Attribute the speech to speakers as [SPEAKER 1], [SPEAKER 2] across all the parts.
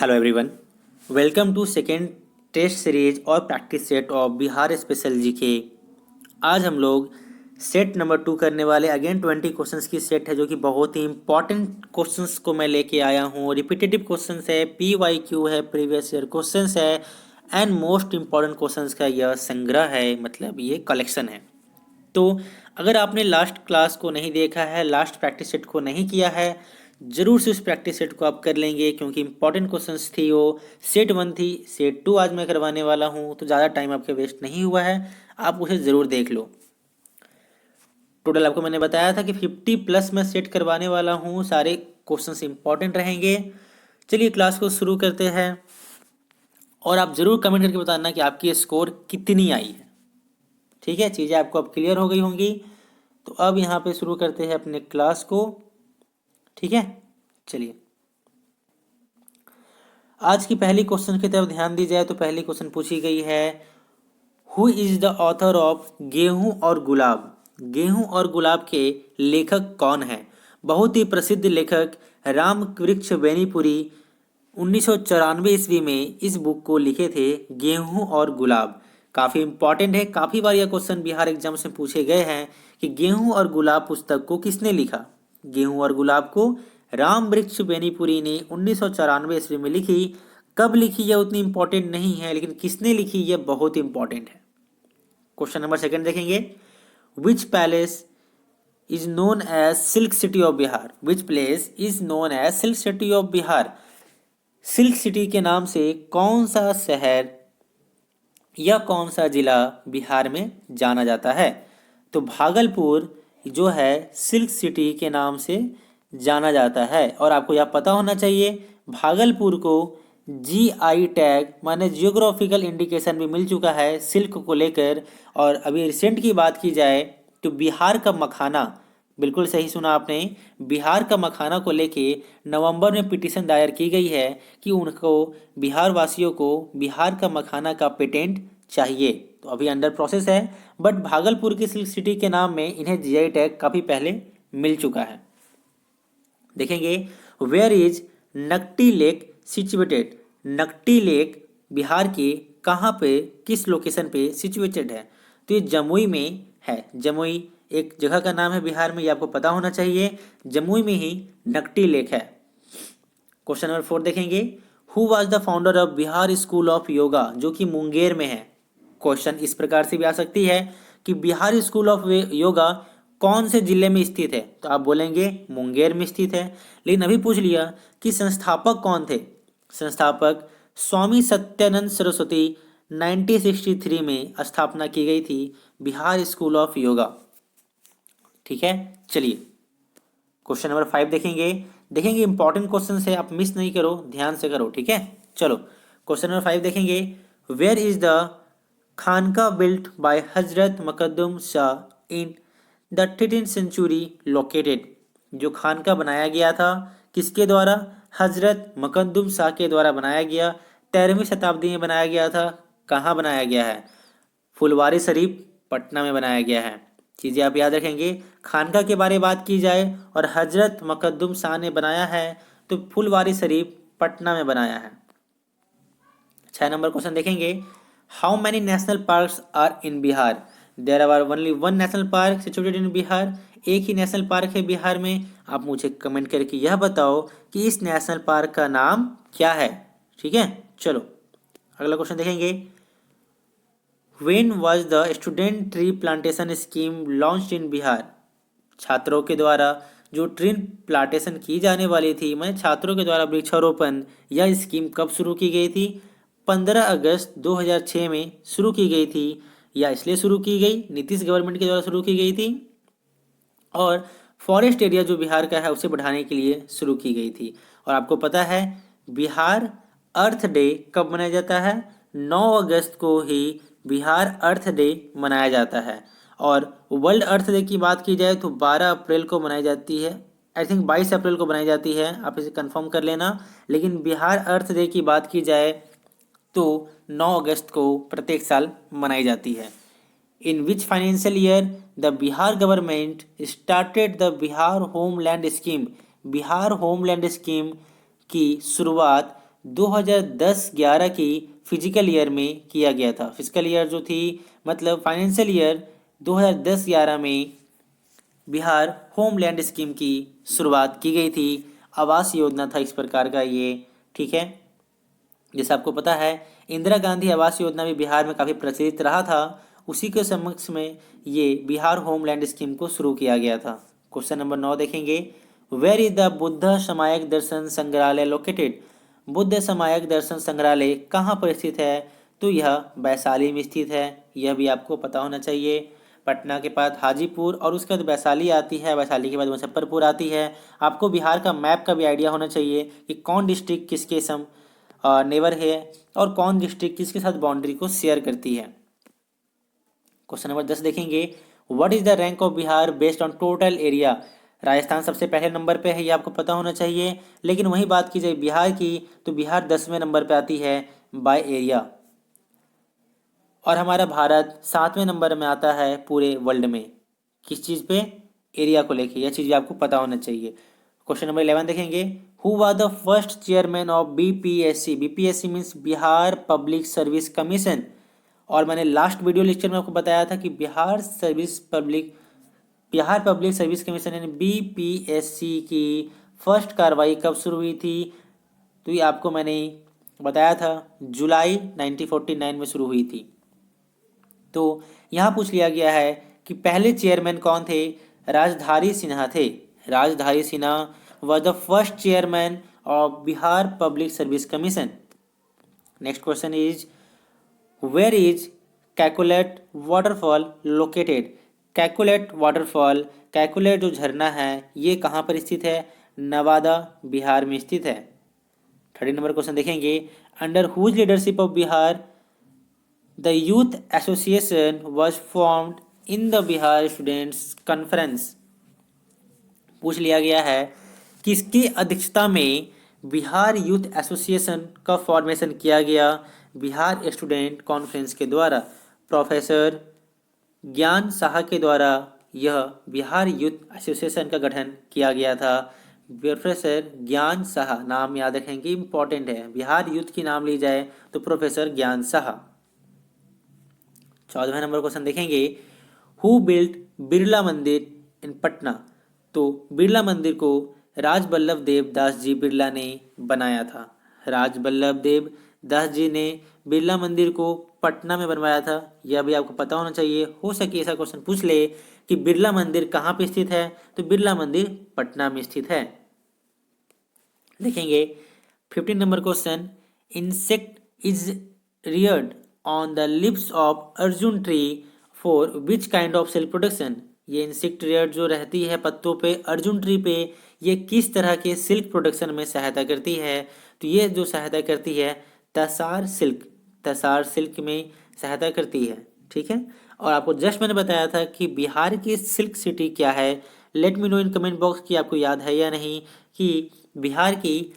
[SPEAKER 1] Hello everyone, welcome to second test series और practice set of Bihar special GK. आज हम लोग सेट नंबर 2 करने वाले। अगेन 20 क्वेश्चंस की सेट है जो कि बहुत ही इंपॉर्टेंट क्वेश्चंस को मैं लेके आया हूँ। रिपीटेटिव क्वेश्चंस है, PYQ है, प्रीवियस ईयर क्वेश्चंस है एंड मोस्ट इंपॉर्टेंट क्वेश्चंस का यह संग्रह है, मतलब ये कलेक्शन है। तो अगर आपने लास्ट क्लास को नहीं देखा है, लास्ट प्रैक्टिस सेट को नहीं किया है, जरूर से उस प्रैक्टिस सेट को आप कर लेंगे क्योंकि इंपॉर्टेंट क्वेश्चंस थी वो। सेट 1 थी, सेट 2 आज मैं करवाने वाला हूँ, तो ज़्यादा टाइम आपके वेस्ट नहीं हुआ है, आप उसे ज़रूर देख लो। टोटल आपको मैंने बताया था कि 50+ मैं सेट करवाने वाला हूँ, सारे क्वेश्चंस इंपॉर्टेंट रहेंगे। चलिए क्लास को शुरू करते हैं और आप ज़रूर कमेंट करके बताना कि आपकी स्कोर कितनी आई है। ठीक है, चीज़ें आपको अब क्लियर हो गई होंगी। तो अब यहाँ पे शुरू करते हैं अपने क्लास को। ठीक है, चलिए आज की पहली क्वेश्चन की तरफ ध्यान दी जाए तो पहली क्वेश्चन पूछी गई है, who is the author of गेहूं और गुलाब। गेहूं और गुलाब के लेखक कौन है? बहुत ही प्रसिद्ध लेखक राम वृक्ष बेनीपुरी 1994 ईस्वी में इस बुक को लिखे थे, गेहूं और गुलाब। काफ़ी इंपॉर्टेंट है, काफ़ी बार यह क्वेश्चन बिहार एग्जाम से पूछे गए हैं कि गेहूं और गुलाब पुस्तक को किसने लिखा। गेहूं और गुलाब को राम वृक्ष बेनीपुरी ने 1994 ईस्वी में लिखी। कब लिखी यह उतनी इंपॉर्टेंट नहीं है, लेकिन किसने लिखी यह बहुत इंपॉर्टेंट है। क्वेश्चन नंबर सेकंड देखेंगे, which palace is known as silk city of Bihar. Which place is known as silk city of Bihar. Silk city के नाम से कौन सा शहर या कौन सा जिला बिहार में जाना जाता है? तो भागलपुर जो है सिल्क सिटी के नाम से जाना जाता है। और आपको यह पता होना चाहिए, भागलपुर को GI टैग माने जियोग्राफिकल इंडिकेशन भी मिल चुका है सिल्क को लेकर। और अभी रिसेंट की बात की जाए तो बिहार का मखाना, बिल्कुल सही सुना आपने, बिहार का मखाना को लेके नवंबर में पिटीशन दायर की गई है कि उनको, बिहार वासियों को बिहार का मखाना का पेटेंट चाहिए। तो अभी अंडर प्रोसेस है, बट भागलपुर की सिल्क सिटी के नाम में इन्हें GI टैग काफ़ी पहले मिल चुका है। देखेंगे, where is Nakti lake situated. Nakti lake Bihar के कहाँ पे, किस लोकेशन पे सिचुएटेड है? तो ये जमुई में है। जमुई एक जगह का नाम है बिहार में, ये आपको पता होना चाहिए। जमुई में ही नकटी लेक है। क्वेश्चन नंबर 4 देखेंगे, who was the founder of Bihar school of yoga, जो कि मुंगेर में है। क्वेश्चन इस प्रकार से भी आ सकती है कि बिहार स्कूल ऑफ योगा कौन से जिले में स्थित है? तो आप बोलेंगे मुंगेर में स्थित है। लेकिन अभी पूछ लिया कि संस्थापक कौन थे। संस्थापक स्वामी सत्यानंद सरस्वती 1963 में स्थापना की गई थी बिहार स्कूल ऑफ योगा। ठीक है, चलिए क्वेश्चन नंबर 5 देखेंगे इंपॉर्टेंट क्वेश्चन है, आप मिस नहीं करो, ध्यान से करो। ठीक है, चलो क्वेश्चन नंबर 5 देखेंगे, where is the Khanqah built by Hazrat Makhdoom Shah in the 13th century located. जो खानका बनाया गया था किसके द्वारा? हजरत मकदुम शाह के द्वारा बनाया गया। 13वीं शताब्दी में बनाया गया था। कहाँ बनाया गया है? फुलवारी शरीफ पटना में बनाया गया है। चीज़ें आप याद रखेंगे, खानका के बारे में बात की जाए और हजरत मकदुम शाह ने बनाया है तो फुलवारी शरीफ पटना में बनाया है। 6 नंबर क्वेश्चन देखेंगे, how many national parks are in Bihar. There are only one national park situated in Bihar. एक ही नेशनल पार्क है बिहार में। आप मुझे कमेंट करके यह बताओ कि इस नेशनल पार्क का नाम क्या है। ठीक है, चलो अगला क्वेश्चन देखेंगे, when was the student tree plantation scheme launched in Bihar. छात्रों के द्वारा जो ट्री प्लांटेशन की जाने वाली थी, मैं छात्रों के द्वारा वृक्षारोपण, यह स्कीम कब शुरू की गई थी? 15 अगस्त 2006 में शुरू की गई थी। या इसलिए शुरू की गई, नीतीश गवर्नमेंट के द्वारा शुरू की गई थी और फॉरेस्ट एरिया जो बिहार का है उसे बढ़ाने के लिए शुरू की गई थी। और आपको पता है बिहार अर्थ डे कब मनाया जाता है? 9 अगस्त को ही बिहार अर्थ डे मनाया जाता है। और वर्ल्ड अर्थ डे की बात की जाए तो 12 अप्रैल को मनाई जाती है। आई थिंक 22 अप्रैल को मनाई जाती है, आप इसे कंफर्म कर लेना। लेकिन बिहार अर्थ डे की बात की जाए तो 9 अगस्त को प्रत्येक साल मनाई जाती है। In which financial year the Bihar government started the Bihar homeland scheme. Bihar homeland scheme की शुरुआत 2010-11 की फिजिकल ईयर में किया गया था। फिजिकल ईयर जो थी मतलब फाइनेंशियल ईयर 2010-11 में बिहार होमलैंड स्कीम की शुरुआत की गई थी। आवास योजना था इस प्रकार का ये, ठीक है। जैसे आपको पता है इंदिरा गांधी आवास योजना भी बिहार में काफ़ी प्रचलित रहा था। उसी के समक्ष में ये बिहार होमलैंड स्कीम को शुरू किया गया था। क्वेश्चन नंबर 9 देखेंगे, वेयर इज द बुद्ध समायक दर्शन संग्रहालय लोकेटेड? बुद्ध समायक दर्शन संग्रहालय कहाँ पर स्थित है? तो यह वैशाली में स्थित है। यह भी आपको पता होना चाहिए। पटना के बाद हाजीपुर और उसके बाद वैशाली आती है, वैशाली के बाद मुजफ्फरपुर आती है। आपको बिहार का मैप का भी आइडिया होना चाहिए कि कौन डिस्ट्रिक्ट किसके सम नेबर है और कौन डिस्ट्रिक्ट किसके साथ बाउंड्री को शेयर करती है। क्वेश्चन नंबर 10 देखेंगे, what is the rank of Bihar based on total area? Rajasthan सबसे पहले नंबर पे है, ये आपको पता होना चाहिए। लेकिन वही बात की जाए बिहार की तो बिहार 10वें नंबर पे आती है बाय एरिया। और हमारा भारत 7वें नंबर में आता है पूरे वर्ल्ड में। किस चीज़ पे? एरिया को लेके। यह चीज़ भी आपको पता होना चाहिए। क्वेश्चन नंबर 11 देखेंगे, who was the first chairman of BPSC? BPSC means Bihar public service commission. और मैंने लास्ट वीडियो लेक्चर में आपको बताया था कि बिहार पब्लिक सर्विस कमीशन यानी बीपीएससी की फर्स्ट कार्रवाई कब शुरू हुई थी? तो ये आपको मैंने बताया था जुलाई 1949 में शुरू हुई थी। तो यहाँ पूछ लिया गया है कि पहले चेयरमैन कौन थे? राजधारी सिन्हा थे। Rajdhari Sinha was the first chairman of Bihar public service commission. Next question is, where is Kakolat waterfall located? Kakolat waterfall, Kakolat जो झरना है ये कहाँ पर स्थित है? नवादा बिहार में स्थित है। 30 नंबर क्वेश्चन देखेंगे, under whose leadership of Bihar the youth association was formed in the Bihar students conference? पूछ लिया गया है किसकी अध्यक्षता में बिहार यूथ एसोसिएशन का फॉर्मेशन किया गया? बिहार स्टूडेंट कॉन्फ्रेंस के द्वारा। प्रोफेसर ज्ञान साहा के द्वारा यह बिहार यूथ एसोसिएशन का गठन किया गया था। प्रोफेसर ज्ञान साहा, नाम याद रखेंगे, इंपॉर्टेंट है। बिहार यूथ की नाम ली जाए तो प्रोफेसर ज्ञान साहा। 14वें नंबर क्वेश्चन देखेंगे, हु बिल्ट बिरला मंदिर इन पटना? तो बिरला मंदिर को राजबल्लभ देव दास जी बिरला ने बनाया था। राजबल्लभ देव दास जी ने बिरला मंदिर को पटना में बनवाया था। यह भी आपको पता होना चाहिए। हो सके ऐसा क्वेश्चन पूछ ले कि बिरला मंदिर कहाँ पे स्थित है? तो बिरला मंदिर पटना में स्थित है। देखेंगे 15 number question, insect is Rudyard on the lips of Arjun tree for which kind of self production? ये इंसेक्ट रियर्ड जो रहती है पत्तों पे अर्जुन ट्री पे, ये किस तरह के सिल्क प्रोडक्शन में सहायता करती है? तो ये जो सहायता करती है तसार सिल्क में सहायता करती है, ठीक है। और आपको जस्ट मैंने बताया था कि बिहार की सिल्क सिटी क्या है। Let me know in comment box कि आपको याद है या नहीं कि बिहार की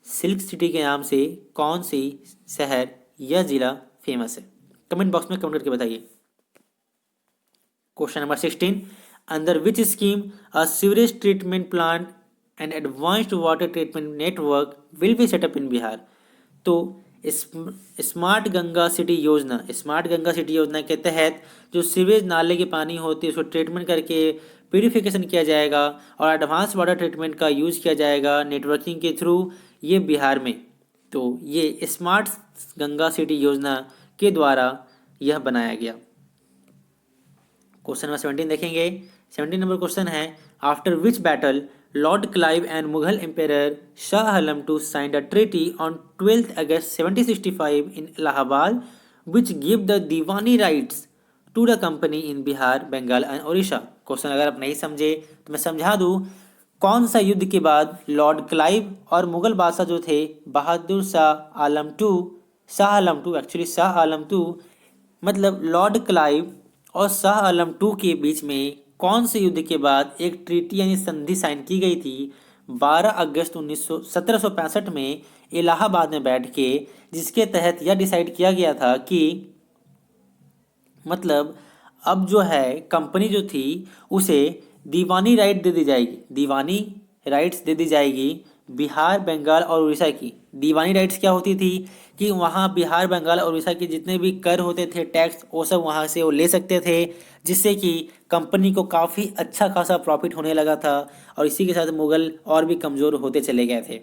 [SPEAKER 1] सिल्क सिटी के नाम से कौन सी शहर या जिला फेमस है। कमेंट बॉक्स में कमेंट करके बताइए। Question number 16, under which scheme a sewerage treatment plant and advanced water treatment network will be set up in Bihar? तो स्मार्ट गंगा सिटी योजना के तहत जो सीवेज नाले के पानी होती है उसको ट्रीटमेंट करके प्यूरिफिकेशन किया जाएगा और एडवांस वाटर ट्रीटमेंट का यूज़ किया जाएगा नेटवर्किंग के थ्रू, ये बिहार में। तो ये स्मार्ट गंगा सिटी योजना के द्वारा यह बनाया गया। क्वेश्चन नंबर 17 देखेंगे। 17 नंबर क्वेश्चन है, after which battle Lord Clive and Mughal emperor Shah Alam to signed a treaty on 12 August 1765 in Allahabad which give the Diwani rights to the company in Bihar Bengal and Odisha? Question अगर आप नहीं समझे तो मैं समझा दूँ। कौन सा युद्ध के बाद लॉर्ड क्लाइव और मुगल बादशाह जो थे बहादुर शाह आलम टू मतलब लॉर्ड क्लाइव और शाह आलम टू के बीच में कौन से युद्ध के बाद एक ट्रीटी यानी संधि साइन की गई थी 12 अगस्त 1765 में इलाहाबाद में बैठ के, जिसके तहत यह डिसाइड किया गया था कि मतलब अब जो है कंपनी जो थी उसे दीवानी राइट्स दे दी जाएगी बिहार, बंगाल और उड़ीसा की दीवानी राइट्स क्या होती थी कि वहाँ बिहार, बंगाल और उड़ीसा के जितने भी कर होते थे, टैक्स, वो सब वहाँ से वो ले सकते थे, जिससे कि कंपनी को काफ़ी अच्छा खासा प्रॉफिट होने लगा था। और इसी के साथ मुगल और भी कमज़ोर होते चले गए थे।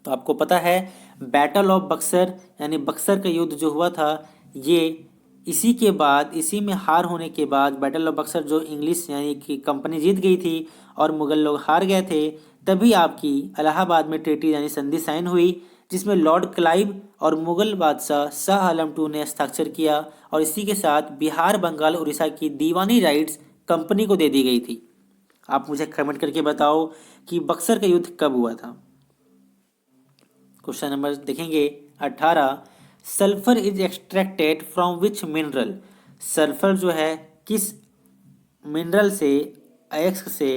[SPEAKER 1] तो आपको पता है बैटल ऑफ बक्सर यानी बक्सर का युद्ध जो हुआ था, ये इसी के बाद, इसी में हार होने के बाद, बैटल ऑफ बक्सर जो इंग्लिश यानी कि कंपनी जीत गई थी और मुगल लोग हार गए थे, तभी आपकी इलाहाबाद में ट्रीटी यानी संधि साइन हुई, जिसमें लॉर्ड क्लाइव और मुगल बादशाह शाह आलम टू ने हस्ताक्षर किया। और इसी के साथ बिहार, बंगाल, उड़ीसा की दीवानी राइट्स कंपनी को दे दी गई थी। आप मुझे कमेंट करके बताओ कि बक्सर का युद्ध कब हुआ था। क्वेश्चन नंबर देखेंगे 18। Sulphur is extracted from which mineral. Sulphur जो है किस मिनरल से, अयस्क से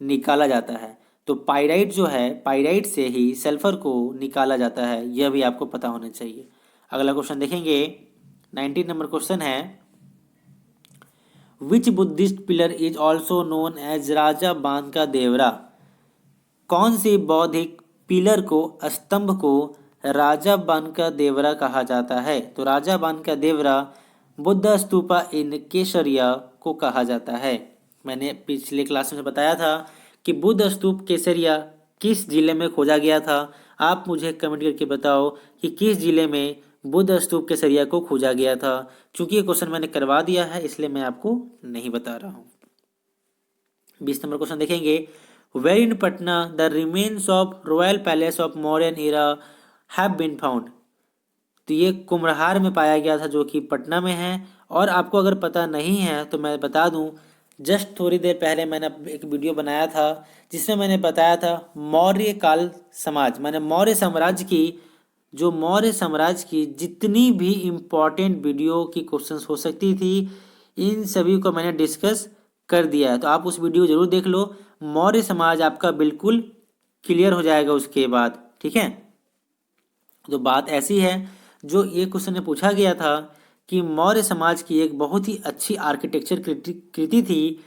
[SPEAKER 1] निकाला जाता है। तो पाइराइट जो है, पाइराइट से ही सल्फर को निकाला जाता है, यह भी आपको पता होना चाहिए। अगला क्वेश्चन देखेंगे 19 नंबर क्वेश्चन है, which Buddhist pillar is also known as Raja Bandh का देवरा। कौन सी बौद्धिक पिलर को, स्तंभ को राजा बान का देवरा कहा जाता है। तो राजा बान का देवरा बुद्ध स्तूपा इन केसरिया को कहा जाता है। मैंने पिछले क्लास में बताया था कि बुद्ध स्तूप केसरिया किस जिले में खोजा गया था। आप मुझे कमेंट करके बताओ कि किस जिले में बुद्ध स्तूप केसरिया को खोजा गया था। चूंकि ये क्वेश्चन मैंने करवा दिया है, इसलिए मैं आपको नहीं बता रहा हूँ। 20 नंबर क्वेश्चन देखेंगे, where in Patna the remains of royal palace of Mauryan era have been found. तो ये कुम्हरार में पाया गया था, जो कि पटना में है। और आपको अगर पता नहीं है तो मैं बता दूं, जस्ट थोड़ी देर पहले मैंने एक वीडियो बनाया था जिसमें मैंने बताया था मौर्य काल समाज, मैंने मौर्य साम्राज्य की, जो मौर्य साम्राज्य की जितनी भी इम्पोर्टेंट वीडियो की क्वेश्चंस हो सकती थी, इन सभी को मैंने डिस्कस कर दिया है। तो आप उस वीडियो जरूर देख लो, मौर्य समाज आपका बिल्कुल क्लियर हो जाएगा उसके बाद। ठीक है, तो बात ऐसी है, जो ये क्वेश्चन में पूछा गया था कि मौर्य समाज की एक बहुत ही अच्छी आर्किटेक्चर कृति थी,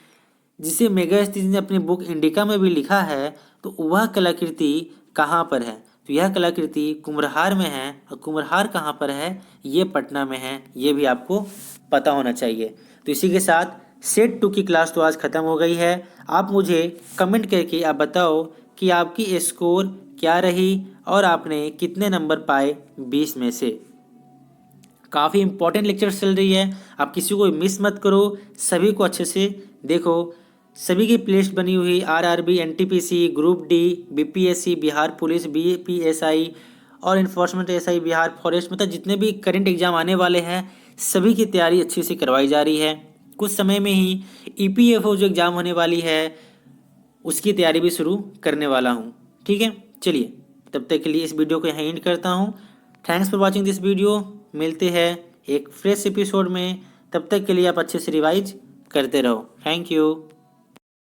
[SPEAKER 1] जिसे मेगास्थनीज ने अपनी बुक इंडिका में भी लिखा है। तो वह कलाकृति कहाँ पर है। तो यह कलाकृति कुम्हरार में है। और कुम्हरार कहाँ पर है, ये पटना में है। ये भी आपको पता होना चाहिए। तो इसी के साथ सेट 2 की क्लास तो आज ख़त्म हो गई है। आप मुझे कमेंट करके आप बताओ कि आपकी स्कोर क्या रही और आपने कितने नंबर पाए 20 में से। काफ़ी इंपॉर्टेंट लेक्चर्स चल रही है, आप किसी को मिस मत करो, सभी को अच्छे से देखो। सभी की प्लेलिस्ट बनी हुई, RRB, NTPC, group D, BPSC, Bihar police, BPSI और इन्फोर्समेंट एसआई, बिहार फॉरेस्ट, मतलब जितने भी करंट एग्जाम आने वाले हैं सभी की तैयारी अच्छे से करवाई जा रही है। कुछ समय में ही ईपीएफओ जो एग्ज़ाम होने वाली है उसकी तैयारी भी शुरू करने वाला हूँ। ठीक है, चलिए तब तक के लिए इस वीडियो को यहाँ एंड करता हूँ। Thanks for watching this video. मिलते हैं एक फ्रेश एपिसोड में, तब तक के लिए आप अच्छे से रिवाइज करते रहो। Thank you.